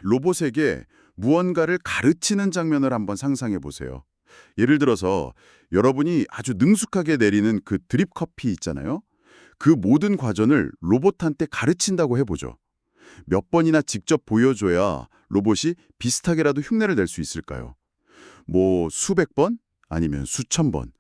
로봇에게 무언가를 가르치는 장면을 한번 상상해 보세요. 예를 들어서 여러분이 아주 능숙하게 내리는 그 드립 커피 있잖아요. 그 모든 과정을 로봇한테 가르친다고 해보죠. 몇 번이나 직접 보여줘야 로봇이 비슷하게라도 흉내를 낼 수 있을까요? 뭐 수백 번? 아니면 수천 번?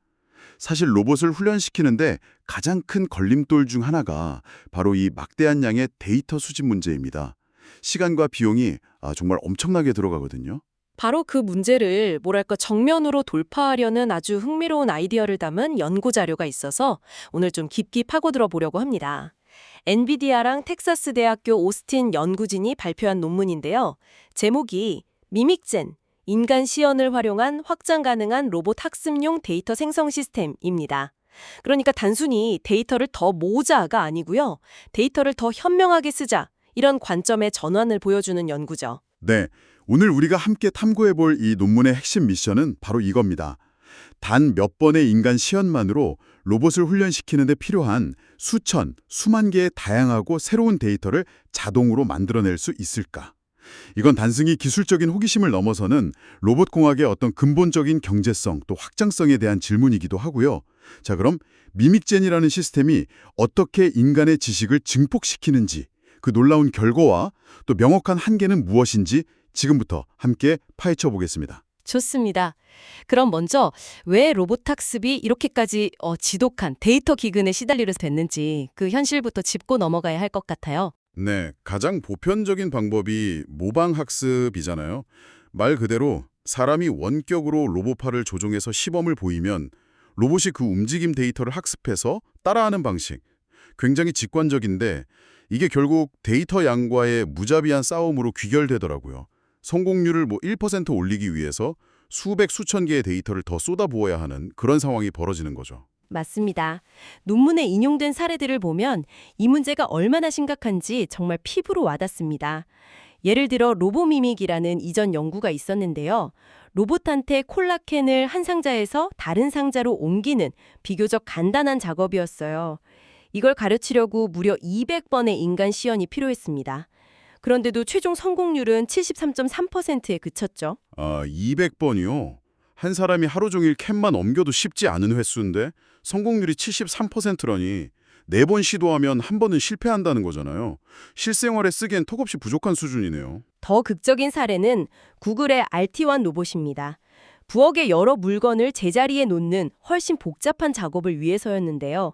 사실 로봇을 훈련시키는데 가장 큰 걸림돌 중 하나가 바로 이 막대한 양의 데이터 수집 문제입니다. 시간과 비용이 정말 엄청나게 들어가거든요. 바로 그 문제를 정면으로 돌파하려는 아주 흥미로운 아이디어를 담은 연구 자료가 있어서 오늘 좀 깊이 파고들어 보려고 합니다. 엔비디아랑 텍사스 대학교 오스틴 연구진이 발표한 논문인데요. 제목이 미믹젠, 인간 시연을 활용한 확장 가능한 로봇 학습용 데이터 생성 시스템입니다. 그러니까 단순히 데이터를 더 모으자가 아니고요. 데이터를 더 현명하게 쓰자, 이런 관점의 전환을 보여주는 연구죠. 네, 오늘 우리가 함께 탐구해 볼 이 논문의 핵심 미션은 바로 이겁니다. 단 몇 번의 인간 시연만으로 로봇을 훈련시키는 데 필요한 수천, 수만 개의 다양하고 새로운 데이터를 자동으로 만들어낼 수 있을까? 이건 단순히 기술적인 호기심을 넘어서는 로봇공학의 어떤 근본적인 경제성 또 확장성에 대한 질문이기도 하고요. 자, 그럼 미믹젠이라는 시스템이 어떻게 인간의 지식을 증폭시키는지, 그 놀라운 결과와 또 명확한 한계는 무엇인지 지금부터 함께 파헤쳐 보겠습니다. 좋습니다. 그럼 먼저 왜 로봇 학습이 이렇게까지 지독한 데이터 기근에 시달리게 됐는지 그 현실부터 짚고 넘어가야 할 것 같아요. 네, 가장 보편적인 방법이 모방학습이잖아요. 말 그대로 사람이 원격으로 로봇팔을 조종해서 시범을 보이면 로봇이 그 움직임 데이터를 학습해서 따라하는 방식. 굉장히 직관적인데 이게 결국 데이터 양과의 무자비한 싸움으로 귀결되더라고요. 성공률을 1% 올리기 위해서 수백 수천 개의 데이터를 더 쏟아부어야 하는 그런 상황이 벌어지는 거죠. 맞습니다. 논문에 인용된 사례들을 보면 이 문제가 얼마나 심각한지 정말 피부로 와닿습니다. 예를 들어 로보미믹이라는 이전 연구가 있었는데요. 로봇한테 콜라캔을 한 상자에서 다른 상자로 옮기는 비교적 간단한 작업이었어요. 이걸 가르치려고 무려 200번의 인간 시연이 필요했습니다. 그런데도 최종 성공률은 73.3%에 그쳤죠. 200번이요? 한 사람이 하루 종일 캔만 옮겨도 쉽지 않은 횟수인데 성공률이 73%라니 4번 시도하면 한 번은 실패한다는 거잖아요. 실생활에 쓰기엔 턱없이 부족한 수준이네요. 더 극적인 사례는 구글의 RT1 로봇입니다. 부엌의 여러 물건을 제자리에 놓는 훨씬 복잡한 작업을 위해서였는데요.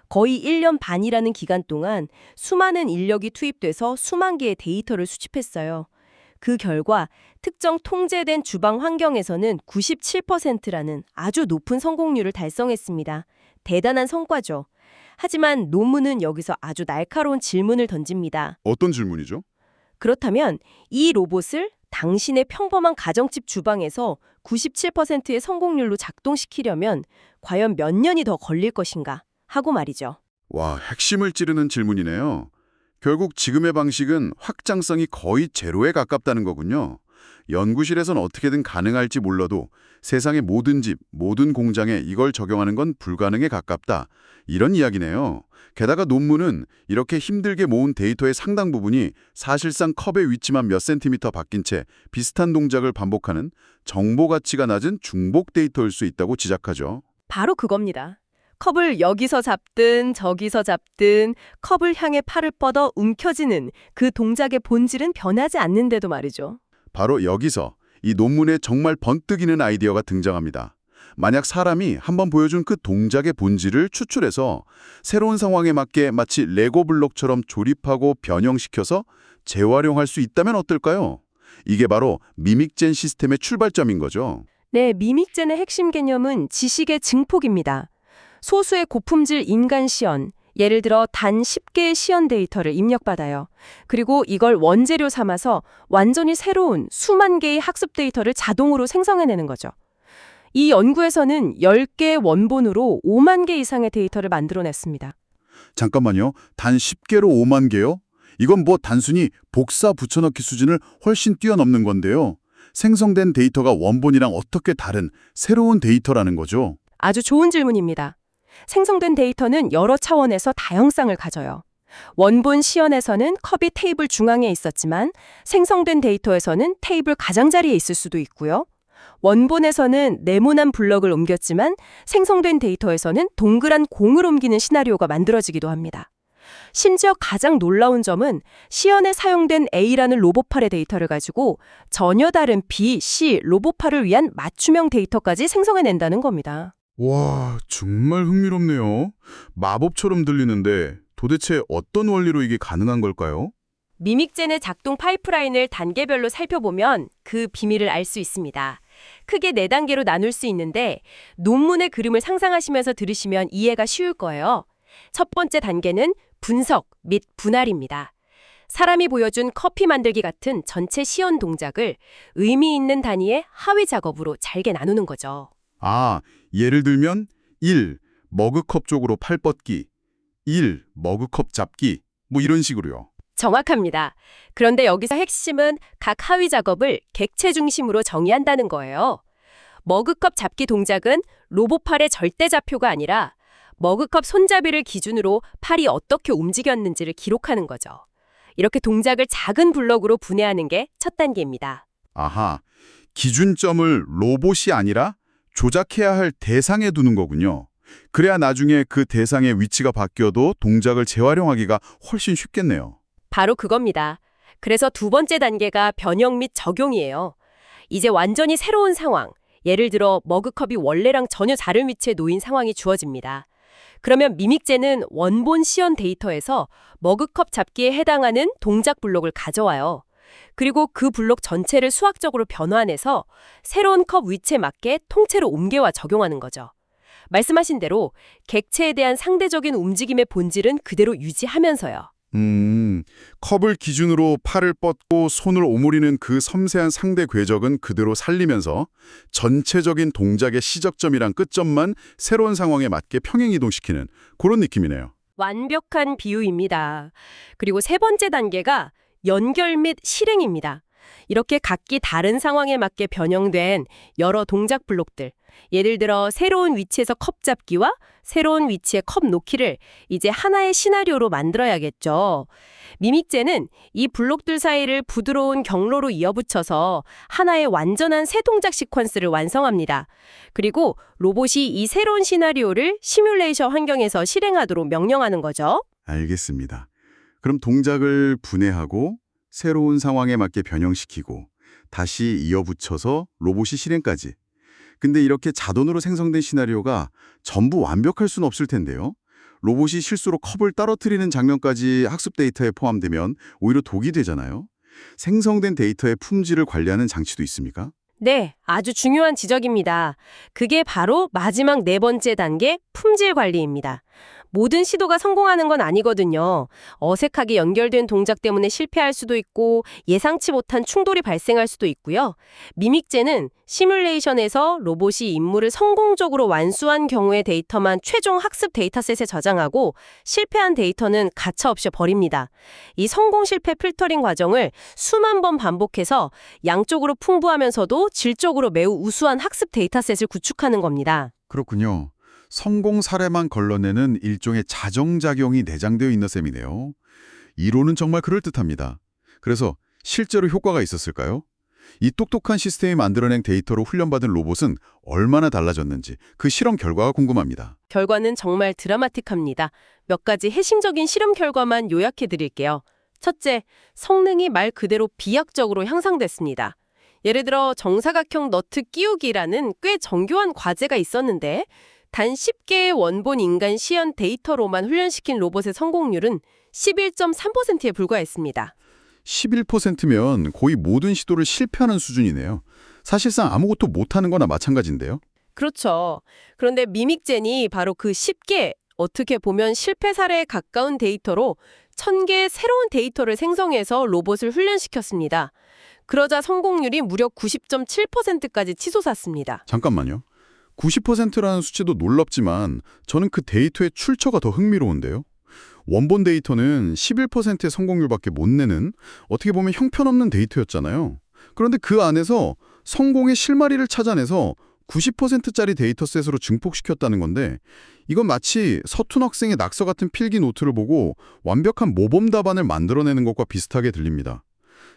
거의 1년 반이라는 기간 동안 수많은 인력이 투입돼서 수만 개의 데이터를 수집했어요. 그 결과 특정 통제된 주방 환경에서는 97%라는 아주 높은 성공률을 달성했습니다. 대단한 성과죠. 하지만 논문은 여기서 아주 날카로운 질문을 던집니다. 어떤 질문이죠? 그렇다면 이 로봇을 당신의 평범한 가정집 주방에서 97%의 성공률로 작동시키려면 과연 몇 년이 더 걸릴 것인가 하고 말이죠. 와, 핵심을 찌르는 질문이네요. 결국 지금의 방식은 확장성이 거의 제로에 가깝다는 거군요. 연구실에선 어떻게든 가능할지 몰라도 세상의 모든 집, 모든 공장에 이걸 적용하는 건 불가능에 가깝다. 이런 이야기네요. 게다가 논문은 이렇게 힘들게 모은 데이터의 상당 부분이 사실상 컵의 위치만 몇 센티미터 바뀐 채 비슷한 동작을 반복하는 정보 가치가 낮은 중복 데이터일 수 있다고 지적하죠. 바로 그겁니다. 컵을 여기서 잡든 저기서 잡든 컵을 향해 팔을 뻗어 움켜쥐는 그 동작의 본질은 변하지 않는데도 말이죠. 바로 여기서 이 논문에 정말 번뜩이는 아이디어가 등장합니다. 만약 사람이 한번 보여준 그 동작의 본질을 추출해서 새로운 상황에 맞게 마치 레고 블록처럼 조립하고 변형시켜서 재활용할 수 있다면 어떨까요? 이게 바로 미믹젠 시스템의 출발점인 거죠. 네, 미믹젠의 핵심 개념은 지식의 증폭입니다. 소수의 고품질 인간 시연, 예를 들어 단 10개의 시연 데이터를 입력받아요. 그리고 이걸 원재료 삼아서 완전히 새로운 수만 개의 학습 데이터를 자동으로 생성해내는 거죠. 이 연구에서는 10개의 원본으로 5만 개 이상의 데이터를 만들어냈습니다. 잠깐만요. 단 10개로 5만 개요? 이건 단순히 복사 붙여넣기 수준을 훨씬 뛰어넘는 건데요. 생성된 데이터가 원본이랑 어떻게 다른 새로운 데이터라는 거죠? 아주 좋은 질문입니다. 생성된 데이터는 여러 차원에서 다양성을 가져요. 원본 시연에서는 컵이 테이블 중앙에 있었지만 생성된 데이터에서는 테이블 가장자리에 있을 수도 있고요. 원본에서는 네모난 블럭을 옮겼지만 생성된 데이터에서는 동그란 공을 옮기는 시나리오가 만들어지기도 합니다. 심지어 가장 놀라운 점은 시연에 사용된 A라는 로봇팔의 데이터를 가지고 전혀 다른 B, C 로봇팔을 위한 맞춤형 데이터까지 생성해낸다는 겁니다. 와, 정말 흥미롭네요. 마법처럼 들리는데 도대체 어떤 원리로 이게 가능한 걸까요? 미믹젠의 작동 파이프라인을 단계별로 살펴보면 그 비밀을 알 수 있습니다. 크게 4단계로 나눌 수 있는데 논문의 그림을 상상하시면서 들으시면 이해가 쉬울 거예요. 첫 번째 단계는 분석 및 분할입니다. 사람이 보여준 커피 만들기 같은 전체 시연 동작을 의미 있는 단위의 하위 작업으로 잘게 나누는 거죠. 아, 예를 들면 1. 머그컵 쪽으로 팔 뻗기 1. 머그컵 잡기 뭐 이런 식으로요. 정확합니다. 그런데 여기서 핵심은 각 하위 작업을 객체 중심으로 정의한다는 거예요. 머그컵 잡기 동작은 로봇팔의 절대 좌표가 아니라 머그컵 손잡이를 기준으로 팔이 어떻게 움직였는지를 기록하는 거죠. 이렇게 동작을 작은 블럭으로 분해하는 게 첫 단계입니다. 아하, 기준점을 로봇이 아니라 조작해야 할 대상에 두는 거군요. 그래야 나중에 그 대상의 위치가 바뀌어도 동작을 재활용하기가 훨씬 쉽겠네요. 바로 그겁니다. 그래서 두 번째 단계가 변형 및 적용이에요. 이제 완전히 새로운 상황, 예를 들어 머그컵이 원래랑 전혀 다른 위치에 놓인 상황이 주어집니다. 그러면 미믹젠은 원본 시연 데이터에서 머그컵 잡기에 해당하는 동작 블록을 가져와요. 그리고 그 블록 전체를 수학적으로 변환해서 새로운 컵 위치에 맞게 통째로 옮겨와 적용하는 거죠. 말씀하신 대로 객체에 대한 상대적인 움직임의 본질은 그대로 유지하면서요. 컵을 기준으로 팔을 뻗고 손을 오므리는 그 섬세한 상대 궤적은 그대로 살리면서 전체적인 동작의 시작점이랑 끝점만 새로운 상황에 맞게 평행 이동시키는 그런 느낌이네요. 완벽한 비유입니다. 그리고 세 번째 단계가 연결 및 실행입니다. 이렇게 각기 다른 상황에 맞게 변형된 여러 동작 블록들, 예를 들어 새로운 위치에서 컵 잡기와 새로운 위치의 컵 놓기를 이제 하나의 시나리오로 만들어야겠죠. 미믹젠은 이 블록들 사이를 부드러운 경로로 이어붙여서 하나의 완전한 세 동작 시퀀스를 완성합니다. 그리고 로봇이 이 새로운 시나리오를 시뮬레이션 환경에서 실행하도록 명령하는 거죠. 알겠습니다. 그럼 동작을 분해하고 새로운 상황에 맞게 변형시키고 다시 이어붙여서 로봇이 실행까지. 근데 이렇게 자동으로 생성된 시나리오가 전부 완벽할 수는 없을 텐데요. 로봇이 실수로 컵을 떨어뜨리는 장면까지 학습 데이터에 포함되면 오히려 독이 되잖아요. 생성된 데이터의 품질을 관리하는 장치도 있습니까? 네, 아주 중요한 지적입니다. 그게 바로 마지막 네 번째 단계 품질 관리입니다. 모든 시도가 성공하는 건 아니거든요. 어색하게 연결된 동작 때문에 실패할 수도 있고 예상치 못한 충돌이 발생할 수도 있고요. 미믹젠은 시뮬레이션에서 로봇이 임무를 성공적으로 완수한 경우의 데이터만 최종 학습 데이터셋에 저장하고 실패한 데이터는 가차없이 버립니다. 이 성공 실패 필터링 과정을 수만 번 반복해서 양쪽으로 풍부하면서도 질적으로 매우 우수한 학습 데이터셋을 구축하는 겁니다. 그렇군요. 성공 사례만 걸러내는 일종의 자정작용이 내장되어 있는 셈이네요. 이론은 정말 그럴듯합니다. 그래서 실제로 효과가 있었을까요? 이 똑똑한 시스템이 만들어낸 데이터로 훈련받은 로봇은 얼마나 달라졌는지 그 실험 결과가 궁금합니다. 결과는 정말 드라마틱합니다. 몇 가지 핵심적인 실험 결과만 요약해 드릴게요. 첫째, 성능이 말 그대로 비약적으로 향상됐습니다. 예를 들어 정사각형 너트 끼우기라는 꽤 정교한 과제가 있었는데 단 10개의 원본 인간 시연 데이터로만 훈련시킨 로봇의 성공률은 11.3%에 불과했습니다. 11%면 거의 모든 시도를 실패하는 수준이네요. 사실상 아무것도 못하는 거나 마찬가지인데요. 그렇죠. 그런데 미믹젠이 바로 그 10개, 어떻게 보면 실패 사례에 가까운 데이터로 1000개의 새로운 데이터를 생성해서 로봇을 훈련시켰습니다. 그러자 성공률이 무려 90.7%까지 치솟았습니다. 잠깐만요. 90%라는 수치도 놀랍지만 저는 그 데이터의 출처가 더 흥미로운데요. 원본 데이터는 11%의 성공률밖에 못 내는 어떻게 보면 형편없는 데이터였잖아요. 그런데 그 안에서 성공의 실마리를 찾아내서 90%짜리 데이터셋으로 증폭시켰다는 건데 이건 마치 서툰 학생의 낙서 같은 필기 노트를 보고 완벽한 모범 답안을 만들어내는 것과 비슷하게 들립니다.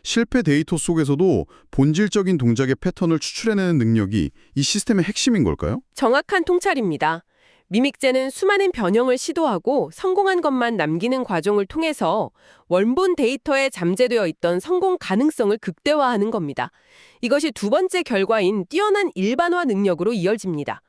실패 데이터 속에서도 본질적인 동작의 패턴을 추출해내는 능력이 이 시스템의 핵심인 걸까요? 정확한 통찰입니다. 미믹제는 수많은 변형을 시도하고 성공한 것만 남기는 과정을 통해서 원본 데이터에 잠재되어 있던 성공 가능성을 극대화하는 겁니다. 이것이 두 번째 결과인 뛰어난 일반화 능력으로 이어집니다.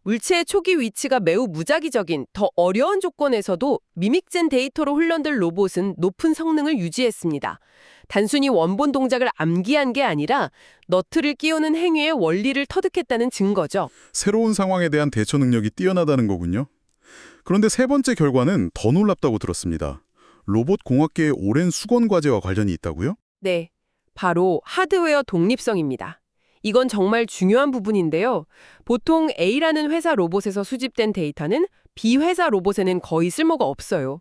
물체의 초기 위치가 매우 무작위적인 더 어려운 조건에서도 미믹젠 데이터로 훈련된 로봇은 높은 성능을 유지했습니다. 단순히 원본 동작을 암기한 게 아니라 너트를 끼우는 행위의 원리를 터득했다는 증거죠. 새로운 상황에 대한 대처 능력이 뛰어나다는 거군요. 그런데 세 번째 결과는 더 놀랍다고 들었습니다. 로봇 공학계의 오랜 수건 과제와 관련이 있다고요? 네, 바로 하드웨어 독립성입니다. 이건 정말 중요한 부분인데요. 보통 A라는 회사 로봇에서 수집된 데이터는 B 회사 로봇에는 거의 쓸모가 없어요.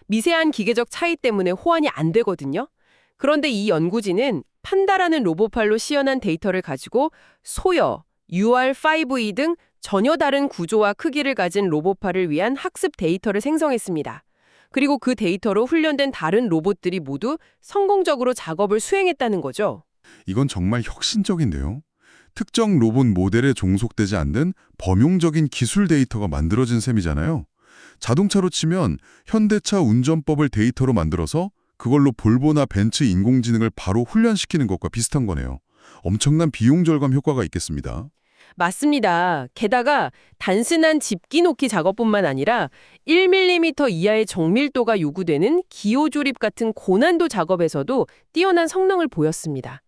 미세한 기계적 차이 때문에 호환이 안 되거든요. 그런데 이 연구진은 판다라는 로봇팔로 시연한 데이터를 가지고 소여, UR5E 등 전혀 다른 구조와 크기를 가진 로봇팔을 위한 학습 데이터를 생성했습니다. 그리고 그 데이터로 훈련된 다른 로봇들이 모두 성공적으로 작업을 수행했다는 거죠. 이건 정말 혁신적인데요. 특정 로봇 모델에 종속되지 않는 범용적인 기술 데이터가 만들어진 셈이잖아요. 자동차로 치면 현대차 운전법을 데이터로 만들어서 그걸로 볼보나 벤츠 인공지능을 바로 훈련시키는 것과 비슷한 거네요. 엄청난 비용 절감 효과가 있겠습니다. 맞습니다. 게다가 단순한 집기 놓기 작업뿐만 아니라 1mm 이하의 정밀도가 요구되는 기호 조립 같은 고난도 작업에서도 뛰어난 성능을 보였습니다.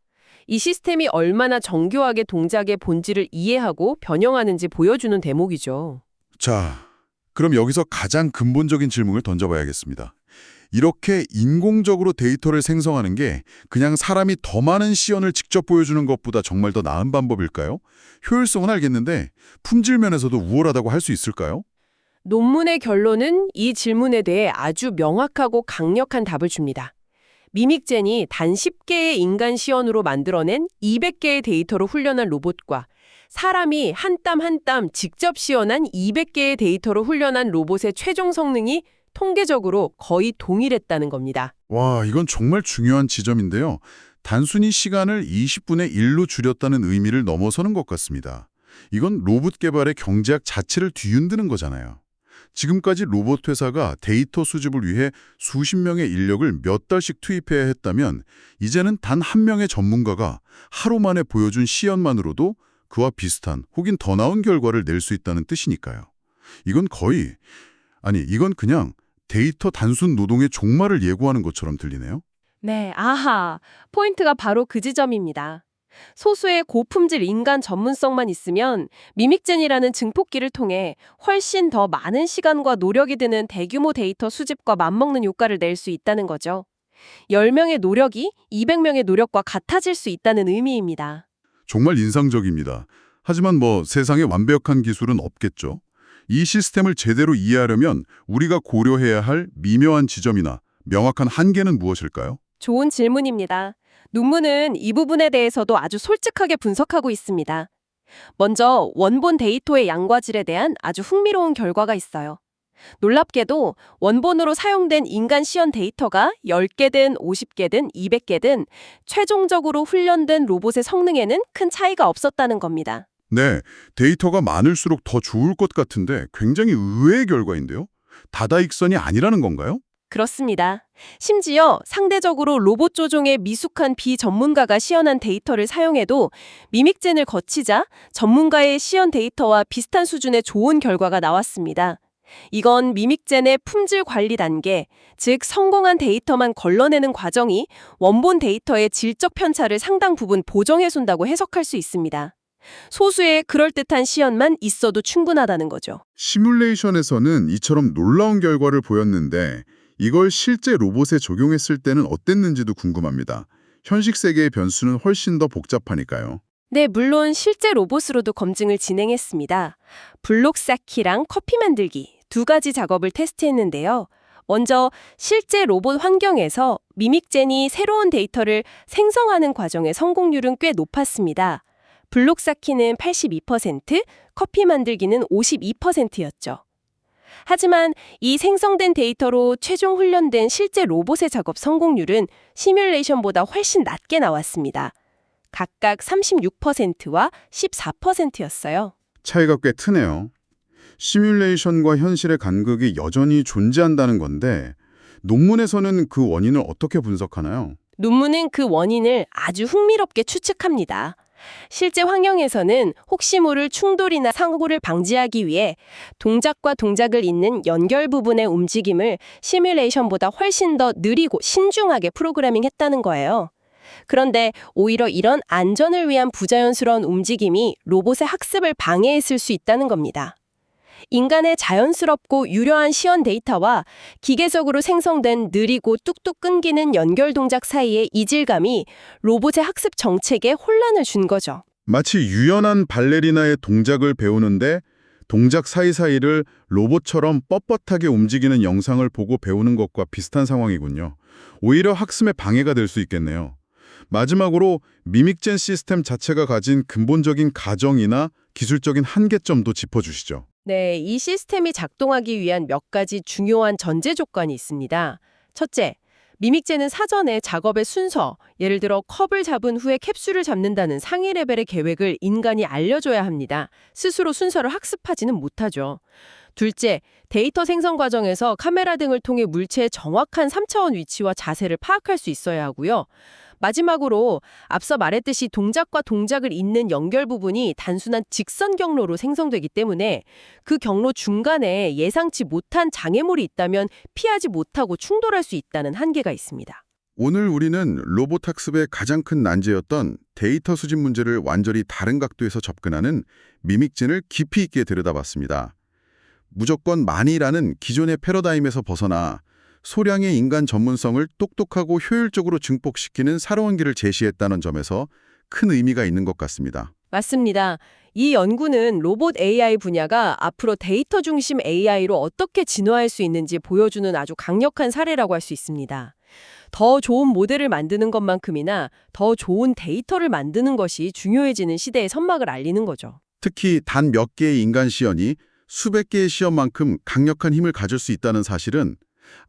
이 시스템이 얼마나 정교하게 동작의 본질을 이해하고 변형하는지 보여주는 대목이죠. 자, 그럼 여기서 가장 근본적인 질문을 던져봐야겠습니다. 이렇게 인공적으로 데이터를 생성하는 게 그냥 사람이 더 많은 시연을 직접 보여주는 것보다 정말 더 나은 방법일까요? 효율성은 알겠는데 품질 면에서도 우월하다고 할 수 있을까요? 논문의 결론은 이 질문에 대해 아주 명확하고 강력한 답을 줍니다. 미믹젠이 단 10개의 인간 시연으로 만들어낸 200개의 데이터로 훈련한 로봇과 사람이 한 땀 한 땀 직접 시연한 200개의 데이터로 훈련한 로봇의 최종 성능이 통계적으로 거의 동일했다는 겁니다. 와, 이건 정말 중요한 지점인데요. 단순히 시간을 20분의 1로 줄였다는 의미를 넘어서는 것 같습니다. 이건 로봇 개발의 경제학 자체를 뒤흔드는 거잖아요. 지금까지 로봇 회사가 데이터 수집을 위해 수십 명의 인력을 몇 달씩 투입해야 했다면 이제는 단 한 명의 전문가가 하루 만에 보여준 시연만으로도 그와 비슷한 혹은 더 나은 결과를 낼 수 있다는 뜻이니까요. 이건 이건 그냥 데이터 단순 노동의 종말을 예고하는 것처럼 들리네요. 네, 아하. 포인트가 바로 그 지점입니다. 소수의 고품질 인간 전문성만 있으면 미믹젠이라는 증폭기를 통해 훨씬 더 많은 시간과 노력이 드는 대규모 데이터 수집과 맞먹는 효과를 낼 수 있다는 거죠. 10명의 노력이 200명의 노력과 같아질 수 있다는 의미입니다. 정말 인상적입니다. 하지만 세상에 완벽한 기술은 없겠죠. 이 시스템을 제대로 이해하려면 우리가 고려해야 할 미묘한 지점이나 명확한 한계는 무엇일까요? 좋은 질문입니다. 논문은 이 부분에 대해서도 아주 솔직하게 분석하고 있습니다. 먼저 원본 데이터의 양과 질에 대한 아주 흥미로운 결과가 있어요. 놀랍게도 원본으로 사용된 인간 시연 데이터가 10개든 50개든 200개든 최종적으로 훈련된 로봇의 성능에는 큰 차이가 없었다는 겁니다. 네, 데이터가 많을수록 더 좋을 것 같은데 굉장히 의외의 결과인데요. 다다익선이 아니라는 건가요? 그렇습니다. 심지어 상대적으로 로봇 조종에 미숙한 비전문가가 시연한 데이터를 사용해도 미믹젠을 거치자 전문가의 시연 데이터와 비슷한 수준의 좋은 결과가 나왔습니다. 이건 미믹젠의 품질 관리 단계, 즉 성공한 데이터만 걸러내는 과정이 원본 데이터의 질적 편차를 상당 부분 보정해준다고 해석할 수 있습니다. 소수의 그럴듯한 시연만 있어도 충분하다는 거죠. 시뮬레이션에서는 이처럼 놀라운 결과를 보였는데 이걸 실제 로봇에 적용했을 때는 어땠는지도 궁금합니다. 현실 세계의 변수는 훨씬 더 복잡하니까요. 네, 물론 실제 로봇으로도 검증을 진행했습니다. 블록 쌓기랑 커피 만들기 두 가지 작업을 테스트했는데요. 먼저 실제 로봇 환경에서 미믹젠이 새로운 데이터를 생성하는 과정의 성공률은 꽤 높았습니다. 블록 쌓기는 82%, 커피 만들기는 52%였죠. 하지만 이 생성된 데이터로 최종 훈련된 실제 로봇의 작업 성공률은 시뮬레이션보다 훨씬 낮게 나왔습니다. 각각 36%와 14%였어요. 차이가 꽤 크네요. 시뮬레이션과 현실의 간극이 여전히 존재한다는 건데 논문에서는 그 원인을 어떻게 분석하나요? 논문은 그 원인을 아주 흥미롭게 추측합니다. 실제 환경에서는 혹시 모를 충돌이나 사고를 방지하기 위해 동작과 동작을 잇는 연결 부분의 움직임을 시뮬레이션보다 훨씬 더 느리고 신중하게 프로그래밍했다는 거예요. 그런데 오히려 이런 안전을 위한 부자연스러운 움직임이 로봇의 학습을 방해했을 수 있다는 겁니다. 인간의 자연스럽고 유려한 시연 데이터와 기계적으로 생성된 느리고 뚝뚝 끊기는 연결 동작 사이의 이질감이 로봇의 학습 정책에 혼란을 준 거죠. 마치 유연한 발레리나의 동작을 배우는데 동작 사이사이를 로봇처럼 뻣뻣하게 움직이는 영상을 보고 배우는 것과 비슷한 상황이군요. 오히려 학습에 방해가 될 수 있겠네요. 마지막으로 미믹젠 시스템 자체가 가진 근본적인 가정이나 기술적인 한계점도 짚어주시죠. 네, 이 시스템이 작동하기 위한 몇 가지 중요한 전제 조건이 있습니다. 첫째, 미믹젠은 사전에 작업의 순서, 예를 들어 컵을 잡은 후에 캡슐을 잡는다는 상위 레벨의 계획을 인간이 알려줘야 합니다. 스스로 순서를 학습하지는 못하죠. 둘째, 데이터 생성 과정에서 카메라 등을 통해 물체의 정확한 3차원 위치와 자세를 파악할 수 있어야 하고요. 마지막으로 앞서 말했듯이 동작과 동작을 잇는 연결 부분이 단순한 직선 경로로 생성되기 때문에 그 경로 중간에 예상치 못한 장애물이 있다면 피하지 못하고 충돌할 수 있다는 한계가 있습니다. 오늘 우리는 로봇 학습의 가장 큰 난제였던 데이터 수집 문제를 완전히 다른 각도에서 접근하는 미믹젠을 깊이 있게 들여다봤습니다. 무조건 많이라는 기존의 패러다임에서 벗어나 소량의 인간 전문성을 똑똑하고 효율적으로 증폭시키는 새로운 길을 제시했다는 점에서 큰 의미가 있는 것 같습니다. 맞습니다. 이 연구는 로봇 AI 분야가 앞으로 데이터 중심 AI로 어떻게 진화할 수 있는지 보여주는 아주 강력한 사례라고 할 수 있습니다. 더 좋은 모델을 만드는 것만큼이나 더 좋은 데이터를 만드는 것이 중요해지는 시대의 선막을 알리는 거죠. 특히 단 몇 개의 인간 시연이 수백 개의 시연만큼 강력한 힘을 가질 수 있다는 사실은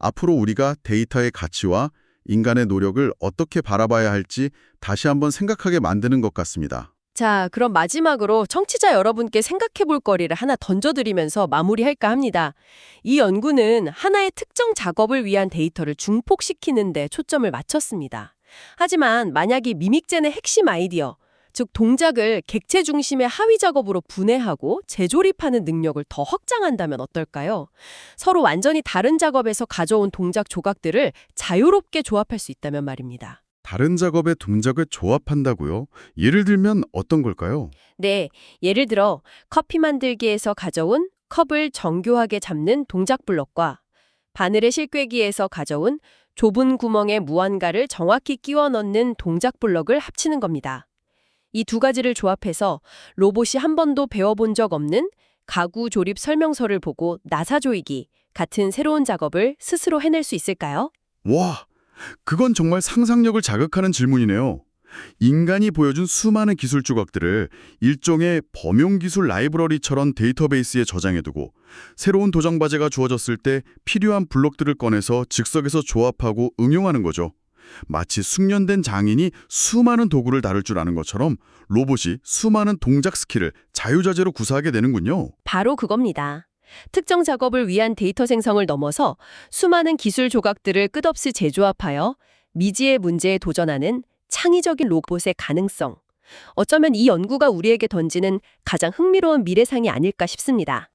앞으로 우리가 데이터의 가치와 인간의 노력을 어떻게 바라봐야 할지 다시 한번 생각하게 만드는 것 같습니다. 자, 그럼 마지막으로 청취자 여러분께 생각해 볼 거리를 하나 던져드리면서 마무리할까 합니다. 이 연구는 하나의 특정 작업을 위한 데이터를 중폭시키는 데 초점을 맞췄습니다. 하지만 만약 이 미믹젠의 핵심 아이디어, 즉 동작을 객체 중심의 하위 작업으로 분해하고 재조립하는 능력을 더 확장한다면 어떨까요? 서로 완전히 다른 작업에서 가져온 동작 조각들을 자유롭게 조합할 수 있다면 말입니다. 다른 작업의 동작을 조합한다고요? 예를 들면 어떤 걸까요? 네, 예를 들어 커피 만들기에서 가져온 컵을 정교하게 잡는 동작 블럭과 바늘의 실꿰기에서 가져온 좁은 구멍에 무언가를 정확히 끼워 넣는 동작 블럭을 합치는 겁니다. 이 두 가지를 조합해서 로봇이 한 번도 배워본 적 없는 가구 조립 설명서를 보고 나사 조이기 같은 새로운 작업을 스스로 해낼 수 있을까요? 와, 그건 정말 상상력을 자극하는 질문이네요. 인간이 보여준 수많은 기술 조각들을 일종의 범용기술 라이브러리처럼 데이터베이스에 저장해두고 새로운 도전 과제가 주어졌을 때 필요한 블록들을 꺼내서 즉석에서 조합하고 응용하는 거죠. 마치 숙련된 장인이 수많은 도구를 다룰 줄 아는 것처럼 로봇이 수많은 동작 스킬을 자유자재로 구사하게 되는군요. 바로 그겁니다. 특정 작업을 위한 데이터 생성을 넘어서 수많은 기술 조각들을 끝없이 재조합하여 미지의 문제에 도전하는 창의적인 로봇의 가능성. 어쩌면 이 연구가 우리에게 던지는 가장 흥미로운 미래상이 아닐까 싶습니다.